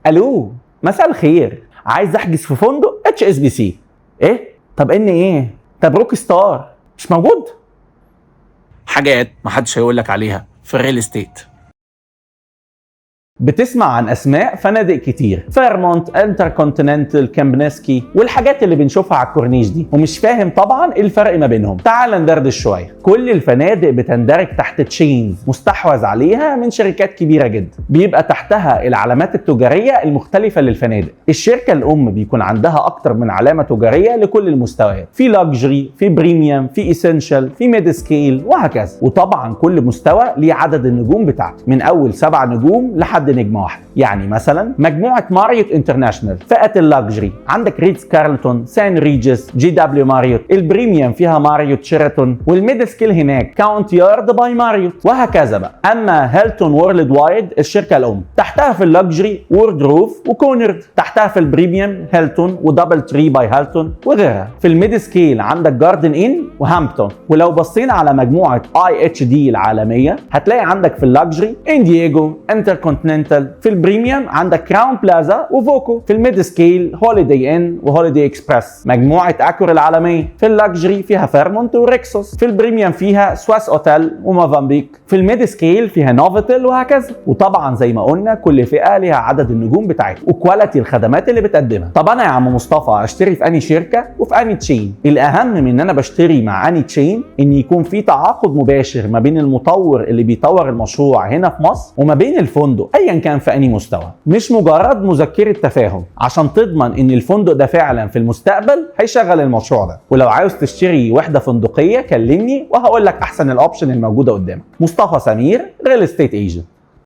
الو، مساء الخير، عايز احجز في فندق HSBC. ايه؟ طب ان ايه؟ طب روك ستار مش موجود؟ حاجات محدش هيقولك عليها في الريل استيت. بتسمع عن اسماء فنادق كتير، فيرمونت، انتركونتيننتال، كامبنسكي والحاجات اللي بنشوفها على الكورنيش دي، ومش فاهم طبعا ايه الفرق ما بينهم. تعال ندردش شويه. كل الفنادق بتندرج تحت تشينز مستحوذ عليها من شركات كبيره جدا، بيبقى تحتها العلامات التجاريه المختلفه للفنادق. الشركه الام بيكون عندها اكتر من علامه تجاريه لكل المستويات، في لاكجري، في بريميوم، في ايسنشال، في ميد سكيل وهكذا. وطبعا كل مستوى ليه عدد النجوم بتاعته، من اول 7 نجوم لحد نجمه واحده. يعني مثلا مجموعه ماريوت انترناشونال فئه اللاكجري عندك ريتز كارلتون، سان ريجس، GW ماريوت. البريميوم فيها ماريوت شيراتون، والميد سكيل هناك كاونت يارد باي ماريوت وهكذا بقى. اما هيلتون وورلد وايد الشركه الام، تحتها في اللاكجري ووردروف وكونرد، تحتها في البريميوم هيلتون ودبل تري باي هيلتون وغيرها. في الميد سكيل عندك جاردن ان وهامبتون. ولو بصينا على مجموعه IHD العالميه هتلاقي عندك في اللاكجري اندييجو، انتركونتيننتال. في البريميوم عندك كراون بلازا وفوكو. في الميد سكيل هوليداي ان وهوليداي اكسبرس. مجموعه اكور العالميه. في اللاكجري فيها فيرمونت وريكسوس. في البريميوم فيها سواس اوتيل وموزامبيك. في الميد سكيل فيها نوفوتيل وهكذا. وطبعا زي ما قلنا كل فئه ليها عدد النجوم بتاعتها وكواليتي الخدمات اللي بتقدمها. طب انا يا عم مصطفى اشتري في انهي شركه وفي انهي تشين؟ الاهم من ان انا بشتري مع انهي تشين ان يكون في تعاقد مباشر ما بين المطور اللي بيطور المشروع هنا في مصر وما بين الفندق ايا كان في انهي مستوى، مش مجرد مذكره تفاهم، عشان تضمن ان الفندق ده فعلا في المستقبل هيشغل المشروع ده. ولو عاوز تشتري وحده فندقيه كلمني وهقول لك احسن الاوبشن الموجوده قدامك. مصطفى سمير، ريل استيت ايجنت.